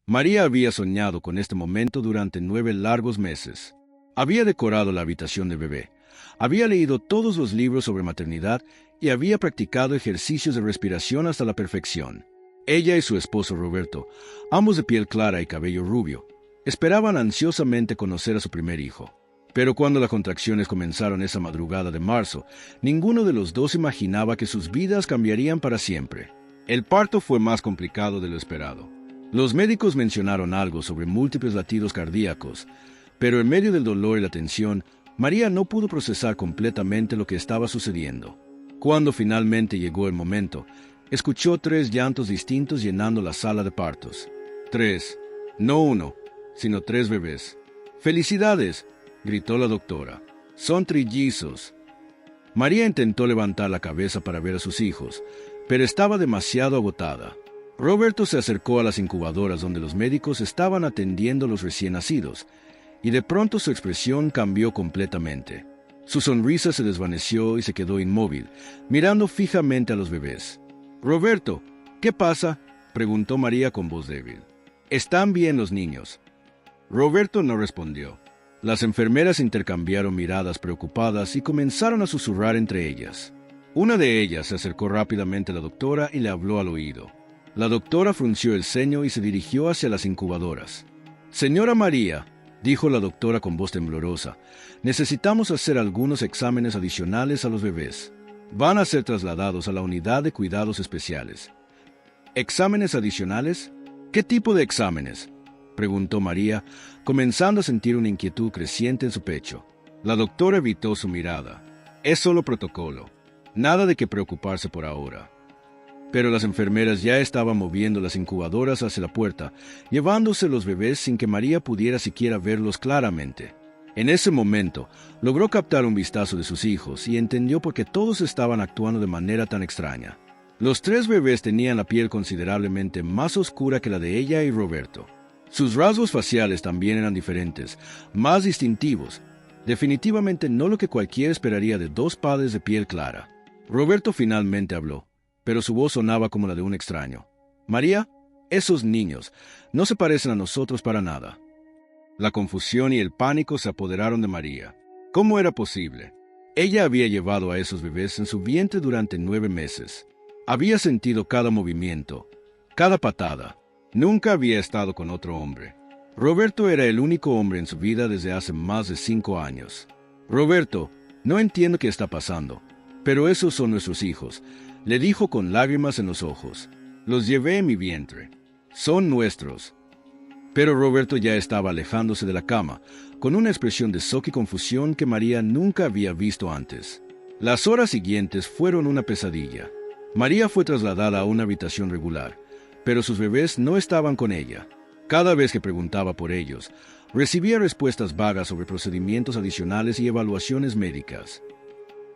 María había soñado con este momento durante 9 largos meses. Había decorado la habitación del bebé, había leído todos los libros sobre maternidad y había practicado ejercicios de respiración hasta la perfección. Ella y su esposo Roberto, ambos de piel clara y cabello rubio, esperaban ansiosamente conocer a su primer hijo. Pero cuando las contracciones comenzaron esa madrugada de marzo, ninguno de los dos imaginaba que sus vidas cambiarían para siempre. El parto fue más complicado de lo esperado. Los médicos mencionaron algo sobre múltiples latidos cardíacos, pero en medio del dolor y la tensión, María no pudo procesar completamente lo que estaba sucediendo. Cuando finalmente llegó el momento, escuchó 3 llantos distintos llenando la sala de partos. 3, no 1, sino 3 bebés. ¡Felicidades!, gritó la doctora. Son trillizos. María intentó levantar la cabeza para ver a sus hijos, pero estaba demasiado agotada. Roberto se acercó a las incubadoras donde los médicos estaban atendiendo a los recién nacidos, y de pronto su expresión cambió completamente. Su sonrisa se desvaneció y se quedó inmóvil, mirando fijamente a los bebés. «Roberto, ¿qué pasa?», preguntó María con voz débil. «¿Están bien los niños?». Roberto no respondió. Las enfermeras intercambiaron miradas preocupadas y comenzaron a susurrar entre ellas. Una de ellas se acercó rápidamente a la doctora y le habló al oído. La doctora frunció el ceño y se dirigió hacia las incubadoras. «Señora María», dijo la doctora con voz temblorosa, «necesitamos hacer algunos exámenes adicionales a los bebés. Van a ser trasladados a la unidad de cuidados especiales». «¿Exámenes adicionales? ¿Qué tipo de exámenes?», preguntó María, comenzando a sentir una inquietud creciente en su pecho. La doctora evitó su mirada. «Es solo protocolo. Nada de qué preocuparse por ahora». Pero las enfermeras ya estaban moviendo las incubadoras hacia la puerta, llevándose los bebés sin que María pudiera siquiera verlos claramente. En ese momento, logró captar un vistazo de sus hijos y entendió por qué todos estaban actuando de manera tan extraña. Los 3 bebés tenían la piel considerablemente más oscura que la de ella y Roberto. Sus rasgos faciales también eran diferentes, más distintivos, definitivamente no lo que cualquiera esperaría de 2 padres de piel clara. Roberto finalmente habló, pero su voz sonaba como la de un extraño. «María, esos niños no se parecen a nosotros para nada». La confusión y el pánico se apoderaron de María. ¿Cómo era posible? Ella había llevado a esos bebés en su vientre durante 9 meses. Había sentido cada movimiento, cada patada. Nunca había estado con otro hombre. Roberto era el único hombre en su vida desde hace más de 5 años. «Roberto, no entiendo qué está pasando, pero esos son nuestros hijos», le dijo con lágrimas en los ojos. «Los llevé en mi vientre. Son nuestros». Pero Roberto ya estaba alejándose de la cama, con una expresión de shock y confusión que María nunca había visto antes. Las horas siguientes fueron una pesadilla. María fue trasladada a una habitación regular, pero sus bebés no estaban con ella. Cada vez que preguntaba por ellos, recibía respuestas vagas sobre procedimientos adicionales y evaluaciones médicas.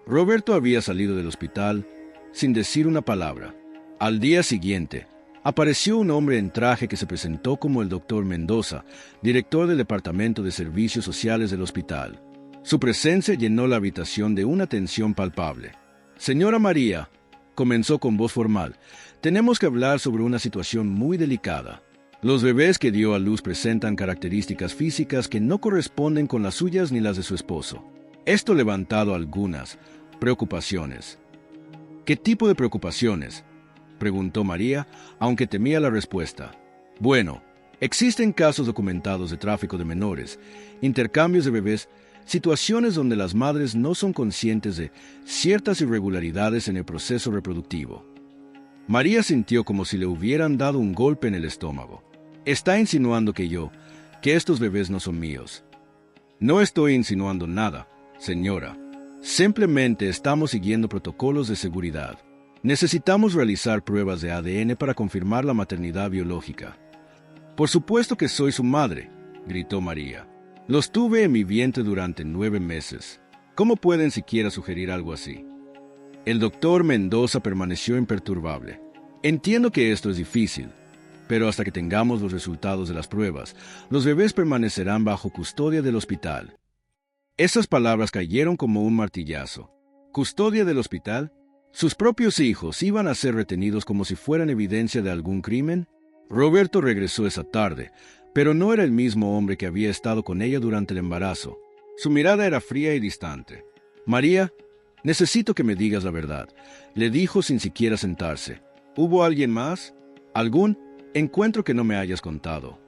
Roberto había salido del hospital sin decir una palabra. Al día siguiente, apareció un hombre en traje que se presentó como el doctor Mendoza, director del Departamento de Servicios Sociales del hospital. Su presencia llenó la habitación de una tensión palpable. «Señora María», comenzó con voz formal, «tenemos que hablar sobre una situación muy delicada. Los bebés que dio a luz presentan características físicas que no corresponden con las suyas ni las de su esposo. Esto ha levantado algunas preocupaciones». «¿Qué tipo de preocupaciones?», preguntó María, aunque temía la respuesta. «Bueno, existen casos documentados de tráfico de menores, intercambios de bebés, situaciones donde las madres no son conscientes de ciertas irregularidades en el proceso reproductivo». María sintió como si le hubieran dado un golpe en el estómago. «Está insinuando que estos bebés no son míos». «No estoy insinuando nada, señora. Simplemente estamos siguiendo protocolos de seguridad. Necesitamos realizar pruebas de ADN para confirmar la maternidad biológica». «Por supuesto que soy su madre», gritó María. «Los tuve en mi vientre durante 9 meses. ¿Cómo pueden siquiera sugerir algo así?». El doctor Mendoza permaneció imperturbable. «Entiendo que esto es difícil, pero hasta que tengamos los resultados de las pruebas, los bebés permanecerán bajo custodia del hospital». Esas palabras cayeron como un martillazo. ¿Custodia del hospital? ¿Sus propios hijos iban a ser retenidos como si fueran evidencia de algún crimen? Roberto regresó esa tarde, pero no era el mismo hombre que había estado con ella durante el embarazo. Su mirada era fría y distante. María, necesito que me digas la verdad, le dijo sin siquiera sentarse. ¿Hubo alguien más? ¿Algún encuentro que no me hayas contado?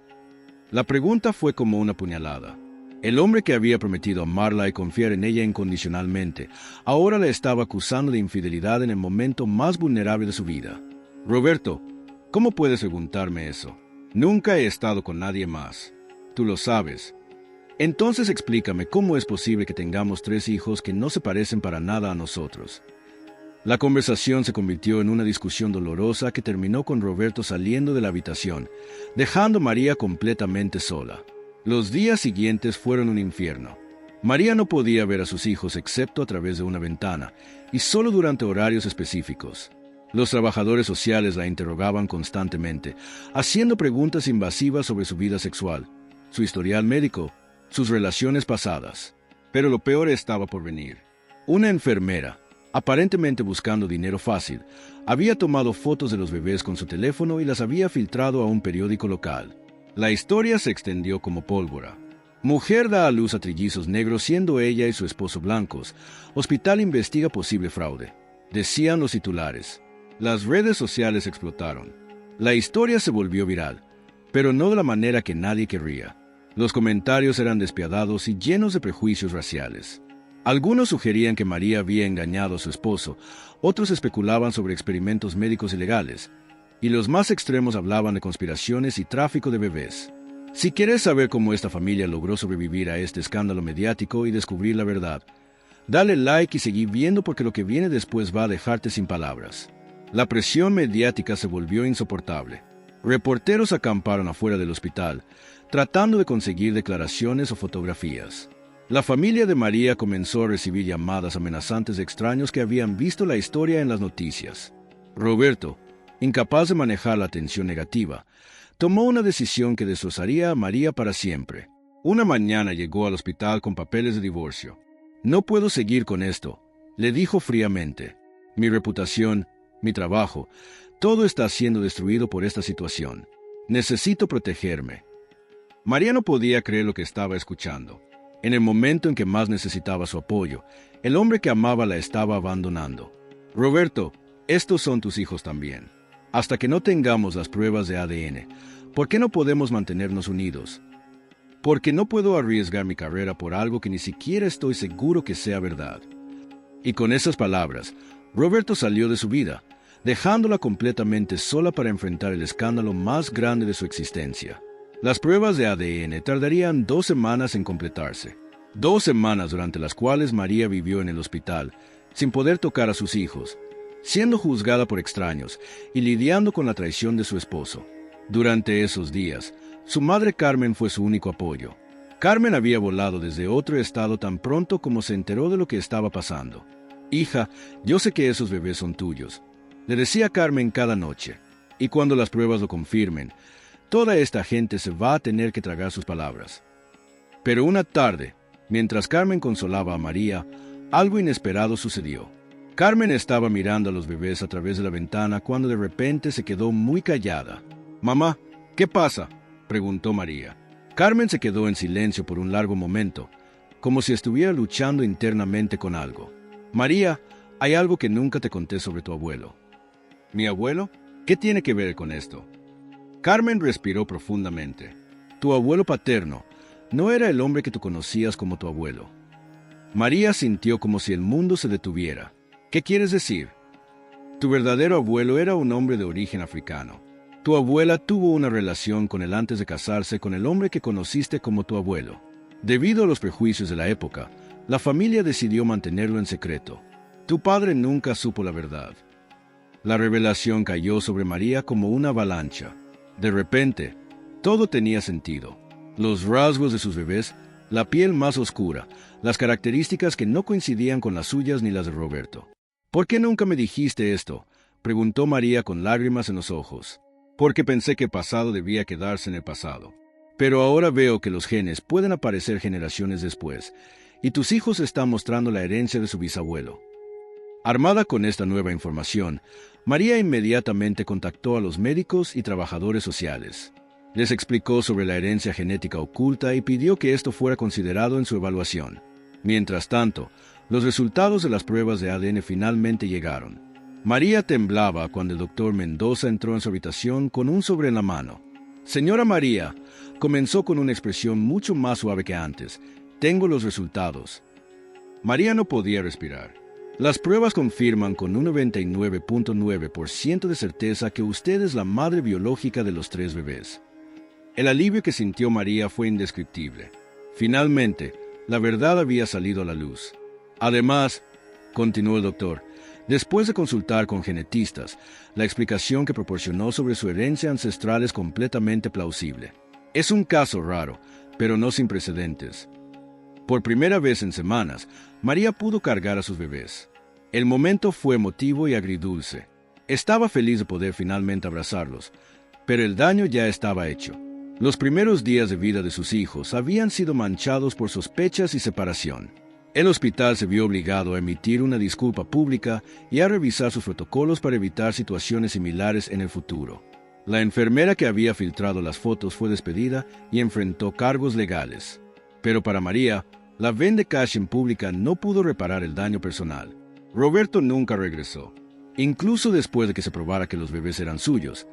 La pregunta fue como una puñalada. El hombre que había prometido amarla y confiar en ella incondicionalmente, ahora la estaba acusando de infidelidad en el momento más vulnerable de su vida. Roberto, ¿cómo puedes preguntarme eso? Nunca he estado con nadie más. Tú lo sabes. Entonces explícame cómo es posible que tengamos 3 hijos que no se parecen para nada a nosotros. La conversación se convirtió en una discusión dolorosa que terminó con Roberto saliendo de la habitación, dejando a María completamente sola. Los días siguientes fueron un infierno. María no podía ver a sus hijos excepto a través de una ventana, y solo durante horarios específicos. Los trabajadores sociales la interrogaban constantemente, haciendo preguntas invasivas sobre su vida sexual, su historial médico, sus relaciones pasadas. Pero lo peor estaba por venir. Una enfermera, aparentemente buscando dinero fácil, había tomado fotos de los bebés con su teléfono y las había filtrado a un periódico local. La historia se extendió como pólvora. Mujer da a luz a trillizos negros siendo ella y su esposo blancos. Hospital investiga posible fraude. Decían los titulares. Las redes sociales explotaron. La historia se volvió viral, pero no de la manera que nadie querría. Los comentarios eran despiadados y llenos de prejuicios raciales. Algunos sugerían que María había engañado a su esposo, otros especulaban sobre experimentos médicos ilegales, y los más extremos hablaban de conspiraciones y tráfico de bebés. Si quieres saber cómo esta familia logró sobrevivir a este escándalo mediático y descubrir la verdad, dale like y seguí viendo porque lo que viene después va a dejarte sin palabras. La presión mediática se volvió insoportable. Reporteros acamparon afuera del hospital, tratando de conseguir declaraciones o fotografías. La familia de María comenzó a recibir llamadas amenazantes de extraños que habían visto la historia en las noticias. Roberto, incapaz de manejar la tensión negativa, tomó una decisión que destrozaría a María para siempre. Una mañana llegó al hospital con papeles de divorcio. No puedo seguir con esto, le dijo fríamente. Mi reputación, mi trabajo, todo está siendo destruido por esta situación. Necesito protegerme. María no podía creer lo que estaba escuchando. En el momento en que más necesitaba su apoyo, el hombre que amaba la estaba abandonando. Roberto, estos son tus hijos también. Hasta que no tengamos las pruebas de ADN, ¿por qué no podemos mantenernos unidos? Porque no puedo arriesgar mi carrera por algo que ni siquiera estoy seguro que sea verdad. Y con esas palabras, Roberto salió de su vida, dejándola completamente sola para enfrentar el escándalo más grande de su existencia. Las pruebas de ADN tardarían 2 semanas en completarse. 2 semanas durante las cuales María vivió en el hospital, sin poder tocar a sus hijos, siendo juzgada por extraños y lidiando con la traición de su esposo. Durante esos días, su madre Carmen fue su único apoyo. Carmen había volado desde otro estado tan pronto como se enteró de lo que estaba pasando. Hija, yo sé que esos bebés son tuyos, le decía Carmen cada noche, y cuando las pruebas lo confirmen, toda esta gente se va a tener que tragar sus palabras. Pero una tarde, mientras Carmen consolaba a María, algo inesperado sucedió. Carmen estaba mirando a los bebés a través de la ventana cuando de repente se quedó muy callada. «Mamá, ¿qué pasa?», preguntó María. Carmen se quedó en silencio por un largo momento, como si estuviera luchando internamente con algo. «María, hay algo que nunca te conté sobre tu abuelo». «¿Mi abuelo? ¿Qué tiene que ver con esto?». Carmen respiró profundamente. Tu abuelo paterno no era el hombre que tú conocías como tu abuelo. María sintió como si el mundo se detuviera. ¿Qué quieres decir? Tu verdadero abuelo era un hombre de origen africano. Tu abuela tuvo una relación con él antes de casarse con el hombre que conociste como tu abuelo. Debido a los prejuicios de la época, la familia decidió mantenerlo en secreto. Tu padre nunca supo la verdad. La revelación cayó sobre María como una avalancha. De repente, todo tenía sentido. Los rasgos de sus bebés, la piel más oscura, las características que no coincidían con las suyas ni las de Roberto. ¿Por qué nunca me dijiste esto?, preguntó María con lágrimas en los ojos. Porque pensé que el pasado debía quedarse en el pasado. Pero ahora veo que los genes pueden aparecer generaciones después, y tus hijos están mostrando la herencia de su bisabuelo. Armada con esta nueva información, María inmediatamente contactó a los médicos y trabajadores sociales. Les explicó sobre la herencia genética oculta y pidió que esto fuera considerado en su evaluación. Mientras tanto, los resultados de las pruebas de ADN finalmente llegaron. María temblaba cuando el doctor Mendoza entró en su habitación con un sobre en la mano. «Señora María», comenzó con una expresión mucho más suave que antes, «tengo los resultados». María no podía respirar. «Las pruebas confirman con un 99.9% de certeza que usted es la madre biológica de los 3 bebés». El alivio que sintió María fue indescriptible. Finalmente, la verdad había salido a la luz. Además, continuó el doctor, después de consultar con genetistas, la explicación que proporcionó sobre su herencia ancestral es completamente plausible. Es un caso raro, pero no sin precedentes. Por primera vez en semanas, María pudo cargar a sus bebés. El momento fue emotivo y agridulce. Estaba feliz de poder finalmente abrazarlos, pero el daño ya estaba hecho. Los primeros días de vida de sus hijos habían sido manchados por sospechas y separación. El hospital se vio obligado a emitir una disculpa pública y a revisar sus protocolos para evitar situaciones similares en el futuro. La enfermera que había filtrado las fotos fue despedida y enfrentó cargos legales. Pero para María, la venta cash en pública no pudo reparar el daño personal. Roberto nunca regresó. Incluso después de que se probara que los bebés eran suyos,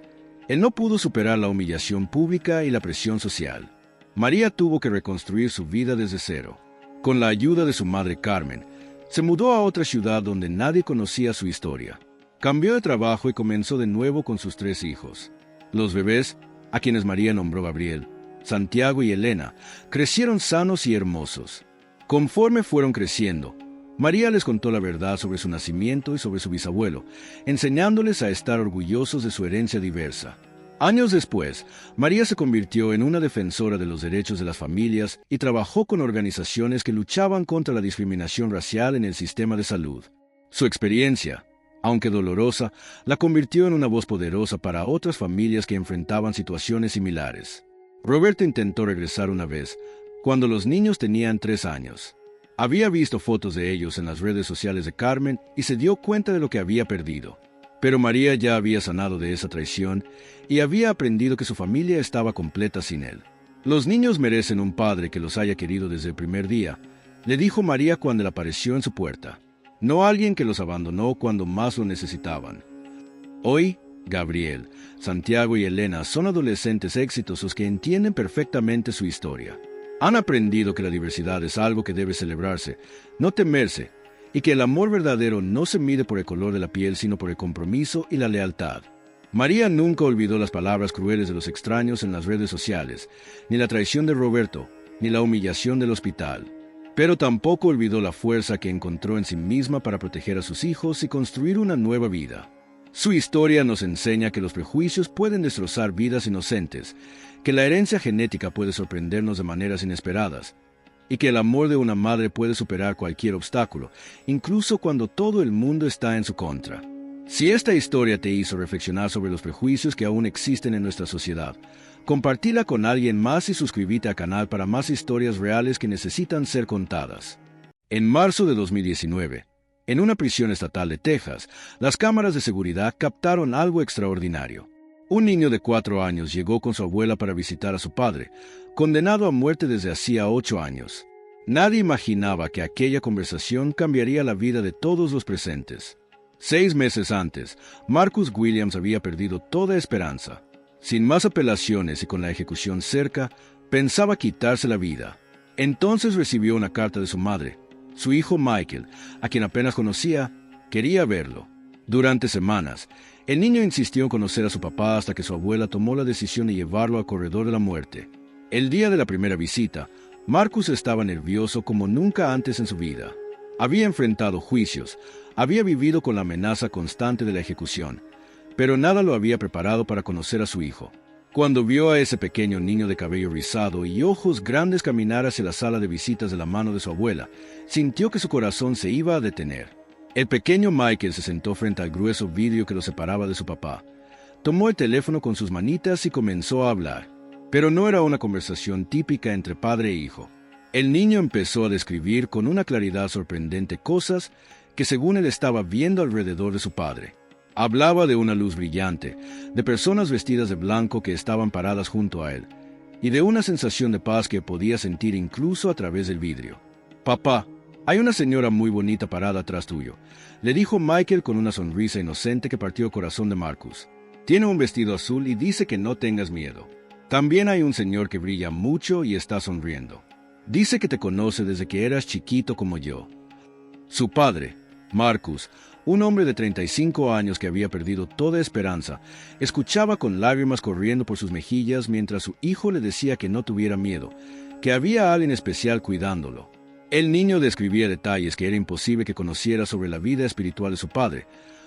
él no pudo superar la humillación pública y la presión social. María tuvo que reconstruir su vida desde cero. Con la ayuda de su madre Carmen, se mudó a otra ciudad donde nadie conocía su historia. Cambió de trabajo y comenzó de nuevo con sus 3 hijos. Los bebés, a quienes María nombró Gabriel, Santiago y Elena, crecieron sanos y hermosos. Conforme fueron creciendo, María les contó la verdad sobre su nacimiento y sobre su bisabuelo, enseñándoles a estar orgullosos de su herencia diversa. Años después, María se convirtió en una defensora de los derechos de las familias y trabajó con organizaciones que luchaban contra la discriminación racial en el sistema de salud. Su experiencia, aunque dolorosa, la convirtió en una voz poderosa para otras familias que enfrentaban situaciones similares. Roberto intentó regresar una vez, cuando los niños tenían 3 años. Había visto fotos de ellos en las redes sociales de Carmen y se dio cuenta de lo que había perdido. Pero María ya había sanado de esa traición y había aprendido que su familia estaba completa sin él. «Los niños merecen un padre que los haya querido desde el primer día», le dijo María cuando él apareció en su puerta. «No alguien que los abandonó cuando más lo necesitaban». Hoy, Gabriel, Santiago y Elena son adolescentes exitosos que entienden perfectamente su historia. Han aprendido que la diversidad es algo que debe celebrarse, no temerse, y que el amor verdadero no se mide por el color de la piel, sino por el compromiso y la lealtad. María nunca olvidó las palabras crueles de los extraños en las redes sociales, ni la traición de Roberto, ni la humillación del hospital. Pero tampoco olvidó la fuerza que encontró en sí misma para proteger a sus hijos y construir una nueva vida. Su historia nos enseña que los prejuicios pueden destrozar vidas inocentes, que la herencia genética puede sorprendernos de maneras inesperadas, y que el amor de una madre puede superar cualquier obstáculo, incluso cuando todo el mundo está en su contra. Si esta historia te hizo reflexionar sobre los prejuicios que aún existen en nuestra sociedad, compartila con alguien más y suscríbete al canal para más historias reales que necesitan ser contadas. En marzo de 2019, en una prisión estatal de Texas, las cámaras de seguridad captaron algo extraordinario. Un niño de 4 años llegó con su abuela para visitar a su padre, condenado a muerte desde hacía 8 años. Nadie imaginaba que aquella conversación cambiaría la vida de todos los presentes. 6 meses antes, Marcus Williams había perdido toda esperanza. Sin más apelaciones y con la ejecución cerca, pensaba quitarse la vida. Entonces recibió una carta de su madre. Su hijo Michael, a quien apenas conocía, quería verlo. Durante semanas, el niño insistió en conocer a su papá hasta que su abuela tomó la decisión de llevarlo al corredor de la muerte. El día de la primera visita, Marcus estaba nervioso como nunca antes en su vida. Había enfrentado juicios, había vivido con la amenaza constante de la ejecución, pero nada lo había preparado para conocer a su hijo. Cuando vio a ese pequeño niño de cabello rizado y ojos grandes caminar hacia la sala de visitas de la mano de su abuela, sintió que su corazón se iba a detener. El pequeño Michael se sentó frente al grueso vidrio que lo separaba de su papá. Tomó el teléfono con sus manitas y comenzó a hablar. Pero no era una conversación típica entre padre e hijo. El niño empezó a describir con una claridad sorprendente cosas que según él estaba viendo alrededor de su padre. Hablaba de una luz brillante, de personas vestidas de blanco que estaban paradas junto a él, y de una sensación de paz que podía sentir incluso a través del vidrio. «Papá, hay una señora muy bonita parada atrás tuyo», le dijo Michael con una sonrisa inocente que partió el corazón de Marcus. «Tiene un vestido azul y dice que no tengas miedo. También hay un señor que brilla mucho y está sonriendo. Dice que te conoce desde que eras chiquito como yo». Su padre, Marcus, un hombre de 35 años que había perdido toda esperanza, escuchaba con lágrimas corriendo por sus mejillas mientras su hijo le decía que no tuviera miedo, que había alguien especial cuidándolo. El niño describía detalles que era imposible que conociera sobre la vida espiritual de su padre,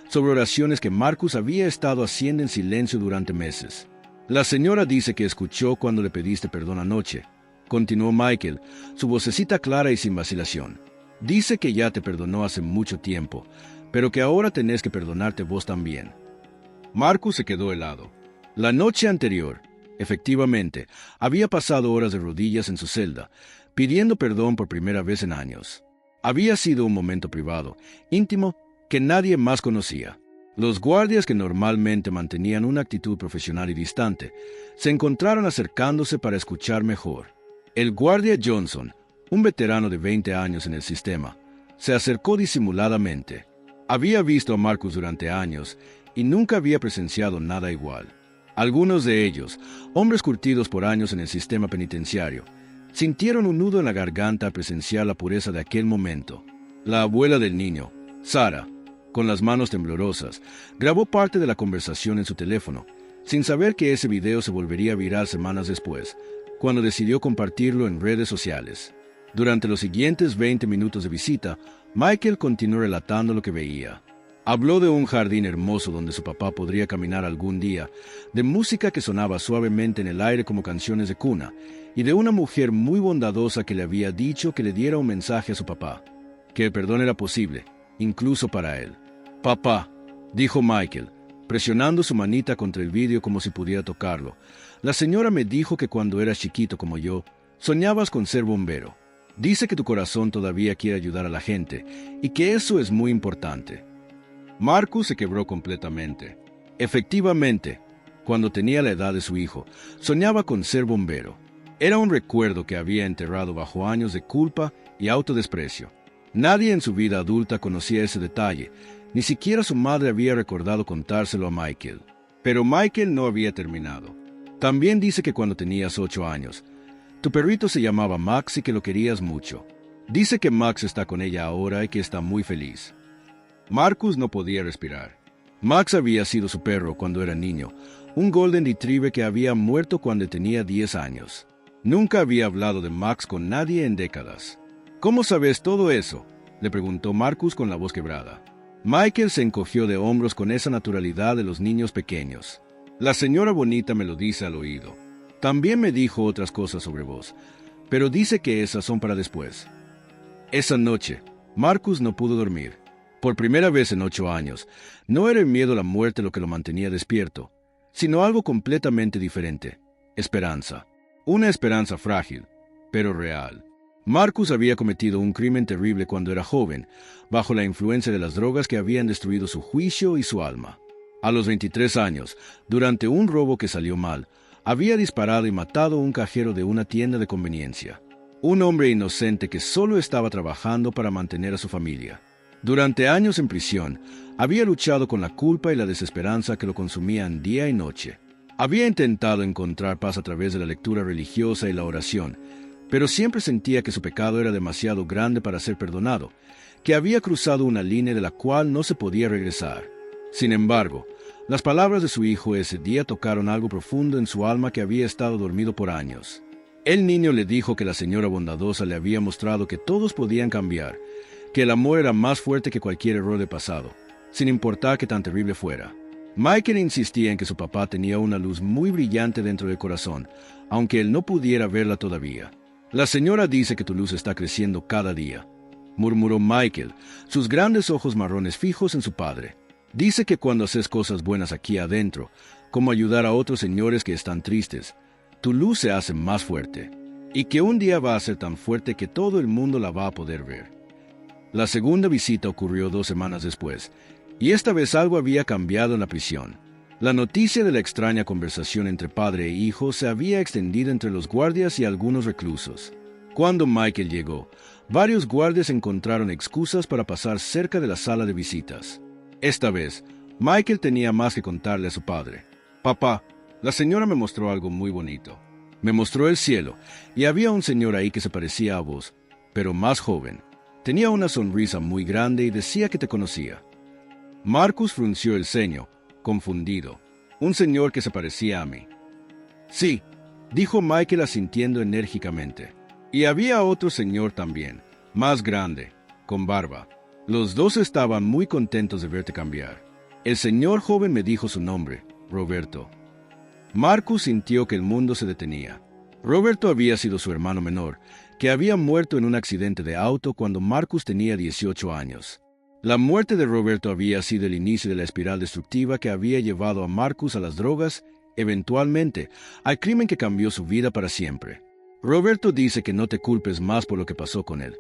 sobre oraciones que Marcus había estado haciendo en silencio durante meses. «La señora dice que escuchó cuando le pediste perdón anoche», continuó Michael, su vocecita clara y sin vacilación. «Dice que ya te perdonó hace mucho tiempo, pero que ahora tenés que perdonarte vos también». Marcus se quedó helado. La noche anterior, efectivamente, había pasado horas de rodillas en su celda, pidiendo perdón por primera vez en años. Había sido un momento privado, íntimo, que nadie más conocía. Los guardias, que normalmente mantenían una actitud profesional y distante, se encontraron acercándose para escuchar mejor. El guardia Johnson, un veterano de 20 años en el sistema, se acercó disimuladamente. Había visto a Marcus durante años y nunca había presenciado nada igual. Algunos de ellos, hombres curtidos por años en el sistema penitenciario, sintieron un nudo en la garganta al presenciar la pureza de aquel momento. La abuela del niño, Sarah, con las manos temblorosas, grabó parte de la conversación en su teléfono, sin saber que ese video se volvería viral semanas después, cuando decidió compartirlo en redes sociales. Durante los siguientes 20 minutos de visita, Michael continuó relatando lo que veía. Habló de un jardín hermoso donde su papá podría caminar algún día, de música que sonaba suavemente en el aire como canciones de cuna, y de una mujer muy bondadosa que le había dicho que le diera un mensaje a su papá, que el perdón era posible, incluso para él. «Papá», dijo Michael, presionando su manita contra el vidrio como si pudiera tocarlo, «la señora me dijo que cuando eras chiquito como yo, soñabas con ser bombero. Dice que tu corazón todavía quiere ayudar a la gente, y que eso es muy importante». Marcus se quebró completamente. Efectivamente, cuando tenía la edad de su hijo, soñaba con ser bombero. Era un recuerdo que había enterrado bajo años de culpa y autodesprecio. Nadie en su vida adulta conocía ese detalle, ni siquiera su madre había recordado contárselo a Michael. Pero Michael no había terminado. También dice que cuando tenías 8 años, tu perrito se llamaba Max y que lo querías mucho. Dice que Max está con ella ahora y que está muy feliz. Marcus no podía respirar. Max había sido su perro cuando era niño, un Golden Retriever que había muerto cuando tenía 10 años. Nunca había hablado de Max con nadie en décadas. «¿Cómo sabes todo eso?», le preguntó Marcus con la voz quebrada. Michael se encogió de hombros con esa naturalidad de los niños pequeños. «La señora bonita me lo dice al oído. También me dijo otras cosas sobre vos, pero dice que esas son para después». Esa noche, Marcus no pudo dormir. Por primera vez en 8 años, no era el miedo a la muerte lo que lo mantenía despierto, sino algo completamente diferente: esperanza. Una esperanza frágil, pero real. Marcus había cometido un crimen terrible cuando era joven, bajo la influencia de las drogas que habían destruido su juicio y su alma. A los 23 años, durante un robo que salió mal, había disparado y matado a un cajero de una tienda de conveniencia. Un hombre inocente que solo estaba trabajando para mantener a su familia. Durante años en prisión, había luchado con la culpa y la desesperanza que lo consumían día y noche. Había intentado encontrar paz a través de la lectura religiosa y la oración, pero siempre sentía que su pecado era demasiado grande para ser perdonado, que había cruzado una línea de la cual no se podía regresar. Sin embargo, las palabras de su hijo ese día tocaron algo profundo en su alma que había estado dormido por años. El niño le dijo que la señora bondadosa le había mostrado que todos podían cambiar, que el amor era más fuerte que cualquier error de pasado, sin importar qué tan terrible fuera. Michael insistía en que su papá tenía una luz muy brillante dentro del corazón, aunque él no pudiera verla todavía. «La señora dice que tu luz está creciendo cada día», murmuró Michael, sus grandes ojos marrones fijos en su padre. «Dice que cuando haces cosas buenas aquí adentro, como ayudar a otros señores que están tristes, tu luz se hace más fuerte, y que un día va a ser tan fuerte que todo el mundo la va a poder ver». La segunda visita ocurrió 2 semanas después, y esta vez algo había cambiado en la prisión. La noticia de la extraña conversación entre padre e hijo se había extendido entre los guardias y algunos reclusos. Cuando Michael llegó, varios guardias encontraron excusas para pasar cerca de la sala de visitas. Esta vez, Michael tenía más que contarle a su padre. «Papá, la señora me mostró algo muy bonito. Me mostró el cielo, y había un señor ahí que se parecía a vos, pero más joven. Tenía una sonrisa muy grande y decía que te conocía». Marcus frunció el ceño, confundido. «Un señor que se parecía a mí». «Sí», dijo Michael asintiendo enérgicamente. «Y había otro señor también, más grande, con barba. Los dos estaban muy contentos de verte cambiar. El señor joven me dijo su nombre, Roberto». Marcus sintió que el mundo se detenía. Roberto había sido su hermano menor, que había muerto en un accidente de auto cuando Marcus tenía 18 años. La muerte de Roberto había sido el inicio de la espiral destructiva que había llevado a Marcus a las drogas, eventualmente, al crimen que cambió su vida para siempre. «Roberto dice que no te culpes más por lo que pasó con él»,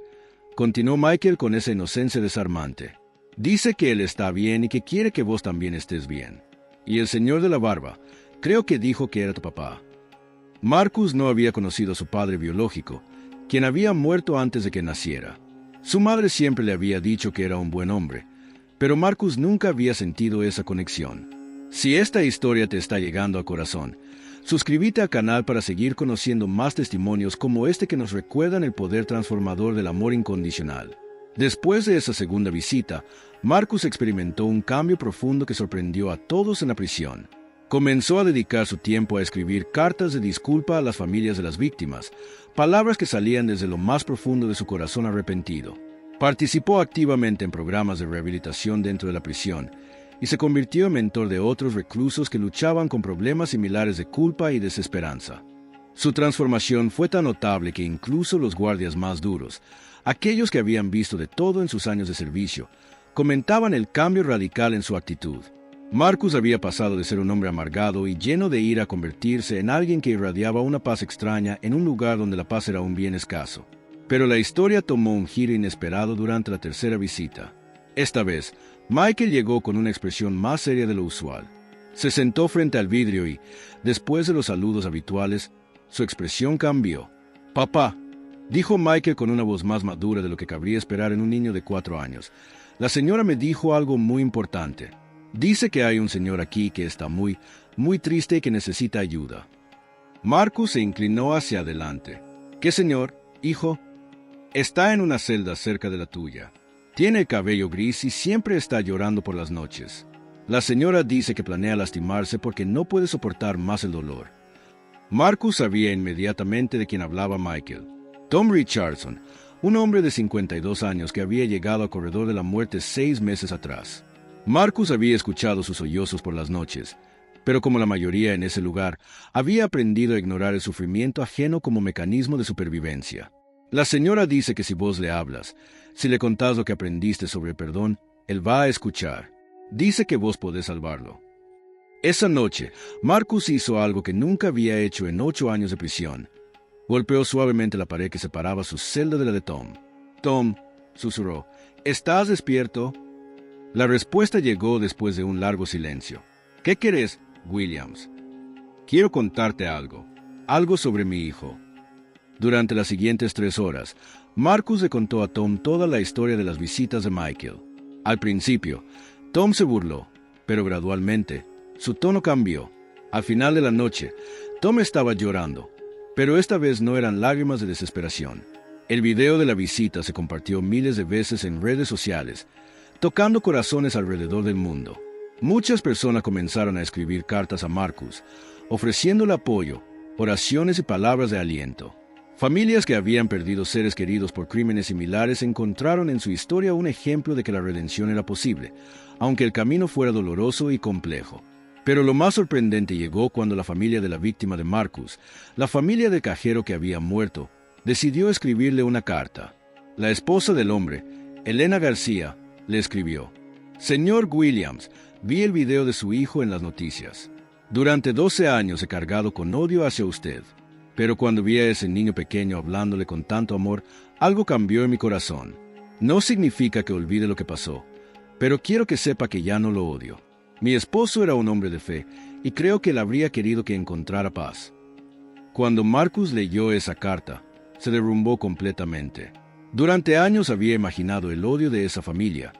continuó Michael con esa inocencia desarmante. «Dice que él está bien y que quiere que vos también estés bien. Y el señor de la barba, creo que dijo que era tu papá». Marcus no había conocido a su padre biológico, quien había muerto antes de que naciera. Su madre siempre le había dicho que era un buen hombre, pero Marcus nunca había sentido esa conexión. Si esta historia te está llegando al corazón, suscríbete al canal para seguir conociendo más testimonios como este que nos recuerdan el poder transformador del amor incondicional. Después de esa segunda visita, Marcus experimentó un cambio profundo que sorprendió a todos en la prisión. Comenzó a dedicar su tiempo a escribir cartas de disculpa a las familias de las víctimas, palabras que salían desde lo más profundo de su corazón arrepentido. Participó activamente en programas de rehabilitación dentro de la prisión y se convirtió en mentor de otros reclusos que luchaban con problemas similares de culpa y desesperanza. Su transformación fue tan notable que incluso los guardias más duros, aquellos que habían visto de todo en sus años de servicio, comentaban el cambio radical en su actitud. Marcus había pasado de ser un hombre amargado y lleno de ira a convertirse en alguien que irradiaba una paz extraña en un lugar donde la paz era un bien escaso. Pero la historia tomó un giro inesperado durante la tercera visita. Esta vez, Michael llegó con una expresión más seria de lo usual. Se sentó frente al vidrio y, después de los saludos habituales, su expresión cambió. «Papá», dijo Michael con una voz más madura de lo que cabría esperar en un niño de 4 años, «la señora me dijo algo muy importante. Dice que hay un señor aquí que está muy triste y que necesita ayuda». Marcus se inclinó hacia adelante. «¿Qué señor, hijo?» «Está en una celda cerca de la tuya. Tiene el cabello gris y siempre está llorando por las noches. La señora dice que planea lastimarse porque no puede soportar más el dolor». Marcus sabía inmediatamente de quién hablaba Michael. Tom Richardson, un hombre de 52 años que había llegado al corredor de la muerte 6 meses atrás. Marcus había escuchado sus sollozos por las noches, pero como la mayoría en ese lugar, había aprendido a ignorar el sufrimiento ajeno como mecanismo de supervivencia. «La señora dice que si vos le hablas, si le contás lo que aprendiste sobre el perdón, él va a escuchar. Dice que vos podés salvarlo». Esa noche, Marcus hizo algo que nunca había hecho en 8 años de prisión. Golpeó suavemente la pared que separaba su celda de la de Tom. «Tom», susurró, «¿estás despierto?» La respuesta llegó después de un largo silencio. «¿Qué querés, Williams?» «Quiero contarte algo sobre mi hijo». Durante las siguientes 3 horas, Marcus le contó a Tom toda la historia de las visitas de Michael. Al principio, Tom se burló, pero gradualmente, su tono cambió. Al final de la noche, Tom estaba llorando, pero esta vez no eran lágrimas de desesperación. El video de la visita se compartió miles de veces en redes sociales, tocando corazones alrededor del mundo. Muchas personas comenzaron a escribir cartas a Marcus, ofreciéndole apoyo, oraciones y palabras de aliento. Familias que habían perdido seres queridos por crímenes similares encontraron en su historia un ejemplo de que la redención era posible, aunque el camino fuera doloroso y complejo. Pero lo más sorprendente llegó cuando la familia de la víctima de Marcus, la familia del cajero que había muerto, decidió escribirle una carta. La esposa del hombre, Elena García, le escribió: «Señor Williams, vi el video de su hijo en las noticias. Durante 12 años he cargado con odio hacia usted, pero cuando vi a ese niño pequeño hablándole con tanto amor, algo cambió en mi corazón. No significa que olvide lo que pasó, pero quiero que sepa que ya no lo odio. Mi esposo era un hombre de fe, y creo que él habría querido que encontrara paz. Cuando Marcus leyó esa carta, se derrumbó completamente. Durante años había imaginado el odio de esa familia,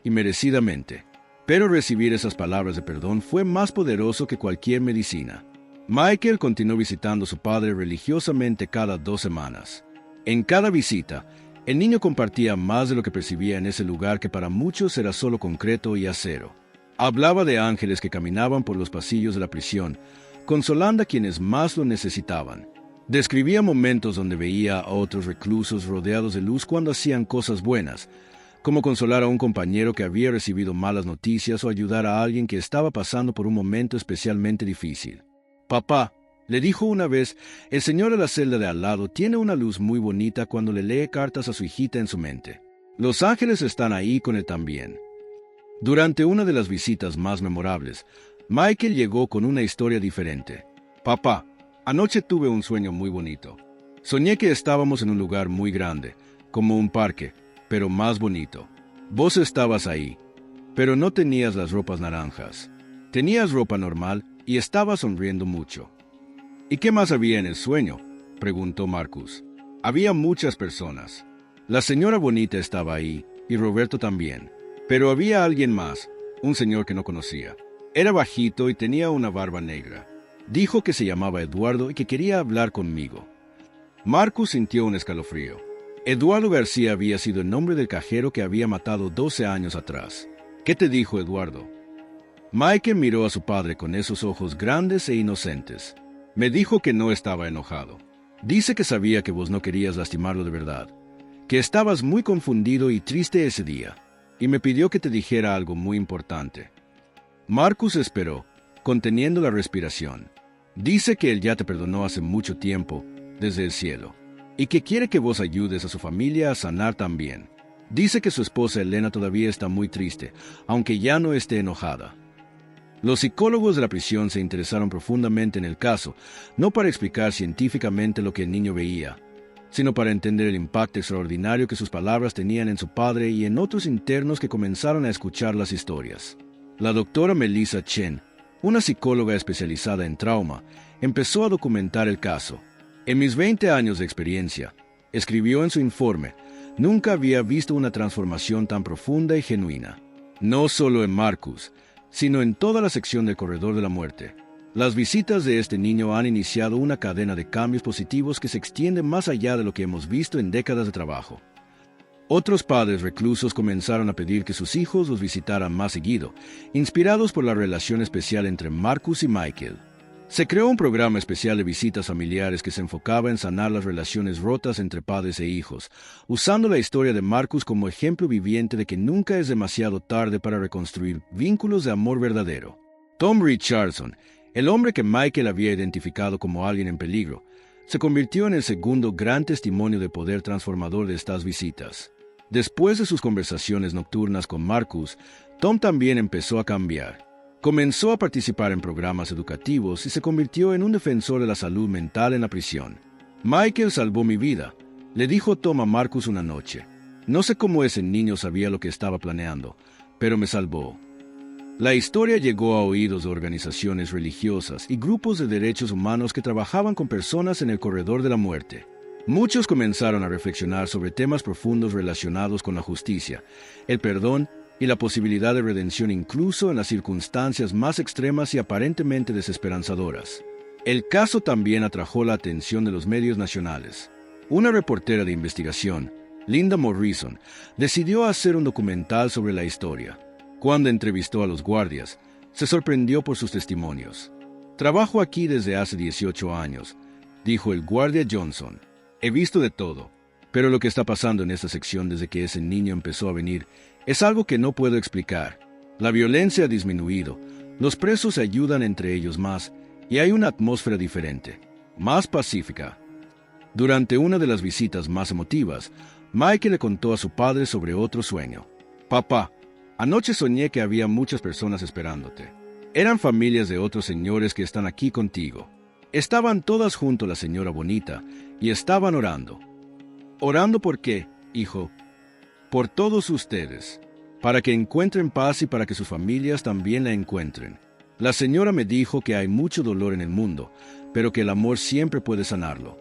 y merecidamente. Pero recibir esas palabras de perdón fue más poderoso que cualquier medicina. Michael continuó visitando a su padre religiosamente cada 2 semanas. En cada visita, el niño compartía más de lo que percibía en ese lugar que para muchos era solo concreto y acero. Hablaba de ángeles que caminaban por los pasillos de la prisión, consolando a quienes más lo necesitaban. Describía momentos donde veía a otros reclusos rodeados de luz cuando hacían cosas buenas, como consolar a un compañero que había recibido malas noticias o ayudar a alguien que estaba pasando por un momento especialmente difícil. «Papá», le dijo una vez, «el señor de la celda de al lado tiene una luz muy bonita cuando le lee cartas a su hijita en su mente. Los ángeles están ahí con él también». Durante una de las visitas más memorables, Michael llegó con una historia diferente. «Papá, anoche tuve un sueño muy bonito. Soñé que estábamos en un lugar muy grande, como un parque, pero más bonito. Vos estabas ahí, pero no tenías las ropas naranjas. Tenías ropa normal y estabas sonriendo mucho». «¿Y qué más había en el sueño?», preguntó Marcus. «Había muchas personas. La señora bonita estaba ahí, y Roberto también. Pero había alguien más, un señor que no conocía. Era bajito y tenía una barba negra. Dijo que se llamaba Eduardo y que quería hablar conmigo». Marcus sintió un escalofrío. Eduardo García había sido el nombre del cajero que había matado 12 años atrás. «¿Qué te dijo Eduardo?». Michael miró a su padre con esos ojos grandes e inocentes. «Me dijo que no estaba enojado. Dice que sabía que vos no querías lastimarlo de verdad, que estabas muy confundido y triste ese día, y me pidió que te dijera algo muy importante». Marcus esperó, conteniendo la respiración. «Dice que él ya te perdonó hace mucho tiempo, desde el cielo, y que quiere que vos ayudes a su familia a sanar también. Dice que su esposa Elena todavía está muy triste, aunque ya no esté enojada». Los psicólogos de la prisión se interesaron profundamente en el caso, no para explicar científicamente lo que el niño veía, sino para entender el impacto extraordinario que sus palabras tenían en su padre y en otros internos que comenzaron a escuchar las historias. La doctora Melissa Chen, una psicóloga especializada en trauma, empezó a documentar el caso. «En mis 20 años de experiencia», escribió en su informe, «nunca había visto una transformación tan profunda y genuina. No solo en Marcus, sino en toda la sección del corredor de la muerte. Las visitas de este niño han iniciado una cadena de cambios positivos que se extienden más allá de lo que hemos visto en décadas de trabajo». Otros padres reclusos comenzaron a pedir que sus hijos los visitaran más seguido, inspirados por la relación especial entre Marcus y Michael. Se creó un programa especial de visitas familiares que se enfocaba en sanar las relaciones rotas entre padres e hijos, usando la historia de Marcus como ejemplo viviente de que nunca es demasiado tarde para reconstruir vínculos de amor verdadero. Tom Richardson, el hombre que Michael había identificado como alguien en peligro, se convirtió en el segundo gran testimonio de poder transformador de estas visitas. Después de sus conversaciones nocturnas con Marcus, Tom también empezó a cambiar. Comenzó a participar en programas educativos y se convirtió en un defensor de la salud mental en la prisión. «Michael salvó mi vida», le dijo Tom a Marcus una noche. «No sé cómo ese niño sabía lo que estaba planeando, pero me salvó». La historia llegó a oídos de organizaciones religiosas y grupos de derechos humanos que trabajaban con personas en el corredor de la muerte. Muchos comenzaron a reflexionar sobre temas profundos relacionados con la justicia, el perdón y la posibilidad de redención incluso en las circunstancias más extremas y aparentemente desesperanzadoras. El caso también atrajo la atención de los medios nacionales. Una reportera de investigación, Linda Morrison, decidió hacer un documental sobre la historia. Cuando entrevistó a los guardias, se sorprendió por sus testimonios. «Trabajo aquí desde hace 18 años», dijo el guardia Johnson. «He visto de todo, pero lo que está pasando en esta sección desde que ese niño empezó a venir es algo que no puedo explicar. La violencia ha disminuido, los presos se ayudan entre ellos más, y hay una atmósfera diferente, más pacífica». Durante una de las visitas más emotivas, Michael le contó a su padre sobre otro sueño. «Papá, anoche soñé que había muchas personas esperándote. Eran familias de otros señores que están aquí contigo. Estaban todas junto a la señora bonita, y estaban orando». «¿Orando por qué, hijo?». por todos ustedes, para que encuentren paz y para que sus familias también la encuentren. La señora me dijo que hay mucho dolor en el mundo, pero que el amor siempre puede sanarlo.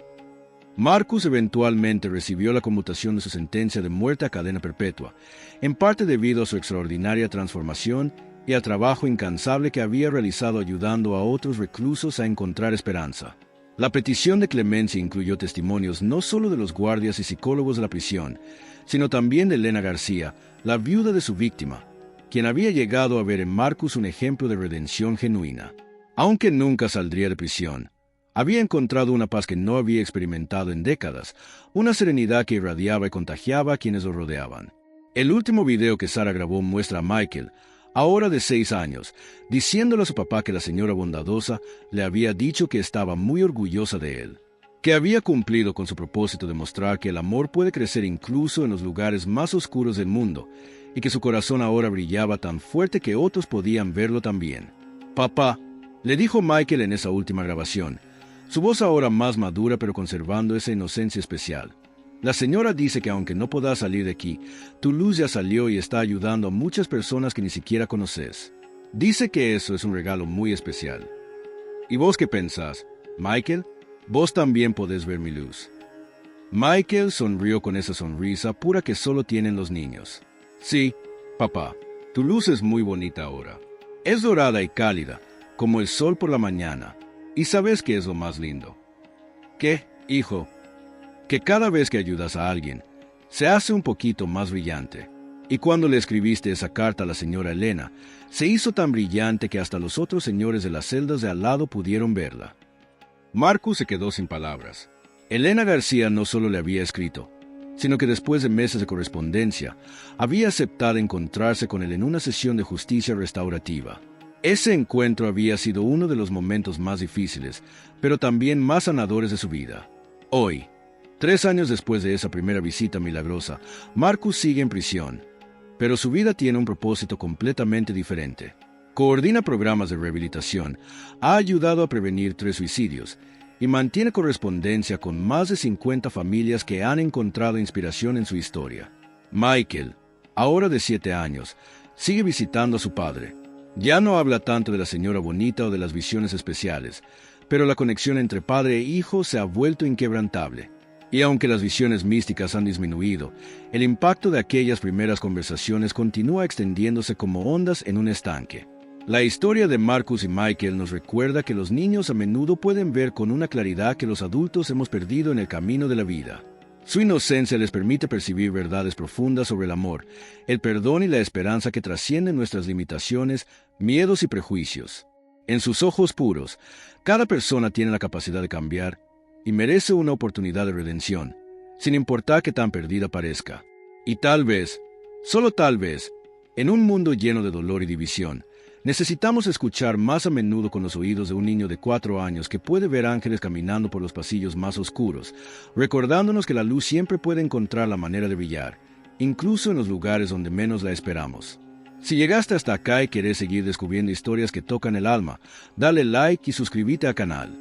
Marcus eventualmente recibió la conmutación de su sentencia de muerte a cadena perpetua, en parte debido a su extraordinaria transformación y al trabajo incansable que había realizado ayudando a otros reclusos a encontrar esperanza. La petición de clemencia incluyó testimonios no solo de los guardias y psicólogos de la prisión, sino también de Elena García, la viuda de su víctima, quien había llegado a ver en Marcus un ejemplo de redención genuina. Aunque nunca saldría de prisión, había encontrado una paz que no había experimentado en décadas, una serenidad que irradiaba y contagiaba a quienes lo rodeaban. El último video que Sara grabó muestra a Michael, ahora de 6 años, diciéndole a su papá que la señora bondadosa le había dicho que estaba muy orgullosa de él, que había cumplido con su propósito de mostrar que el amor puede crecer incluso en los lugares más oscuros del mundo, y que su corazón ahora brillaba tan fuerte que otros podían verlo también. «Papá», le dijo Michael en esa última grabación, su voz ahora más madura pero conservando esa inocencia especial. «La señora dice que aunque no puedas salir de aquí, tu luz ya salió y está ayudando a muchas personas que ni siquiera conoces. Dice que eso es un regalo muy especial. ¿Y vos qué pensás, Michael? Vos también podés ver mi luz». Michael sonrió con esa sonrisa pura que solo tienen los niños. «Sí, papá, tu luz es muy bonita ahora. Es dorada y cálida, como el sol por la mañana. ¿Y sabes qué es lo más lindo? ¿Qué, hijo? Que cada vez que ayudas a alguien, se hace un poquito más brillante. Y cuando le escribiste esa carta a la señora Elena, se hizo tan brillante que hasta los otros señores de las celdas de al lado pudieron verla». Marcus se quedó sin palabras. Elena García no solo le había escrito, sino que después de meses de correspondencia, había aceptado encontrarse con él en una sesión de justicia restaurativa. Ese encuentro había sido uno de los momentos más difíciles, pero también más sanadores de su vida. Hoy, 3 años después de esa primera visita milagrosa, Marcus sigue en prisión, pero su vida tiene un propósito completamente diferente. Coordina programas de rehabilitación, ha ayudado a prevenir 3 suicidios y mantiene correspondencia con más de 50 familias que han encontrado inspiración en su historia. Michael, ahora de 7 años, sigue visitando a su padre. Ya no habla tanto de la señora bonita o de las visiones especiales, pero la conexión entre padre e hijo se ha vuelto inquebrantable. Y aunque las visiones místicas han disminuido, el impacto de aquellas primeras conversaciones continúa extendiéndose como ondas en un estanque. La historia de Marcus y Michael nos recuerda que los niños a menudo pueden ver con una claridad que los adultos hemos perdido en el camino de la vida. Su inocencia les permite percibir verdades profundas sobre el amor, el perdón y la esperanza que trascienden nuestras limitaciones, miedos y prejuicios. En sus ojos puros, cada persona tiene la capacidad de cambiar y merece una oportunidad de redención, sin importar qué tan perdida parezca. Y tal vez, solo tal vez, en un mundo lleno de dolor y división, necesitamos escuchar más a menudo con los oídos de un niño de 4 años que puede ver ángeles caminando por los pasillos más oscuros, recordándonos que la luz siempre puede encontrar la manera de brillar, incluso en los lugares donde menos la esperamos. Si llegaste hasta acá y querés seguir descubriendo historias que tocan el alma, dale like y suscríbete al canal.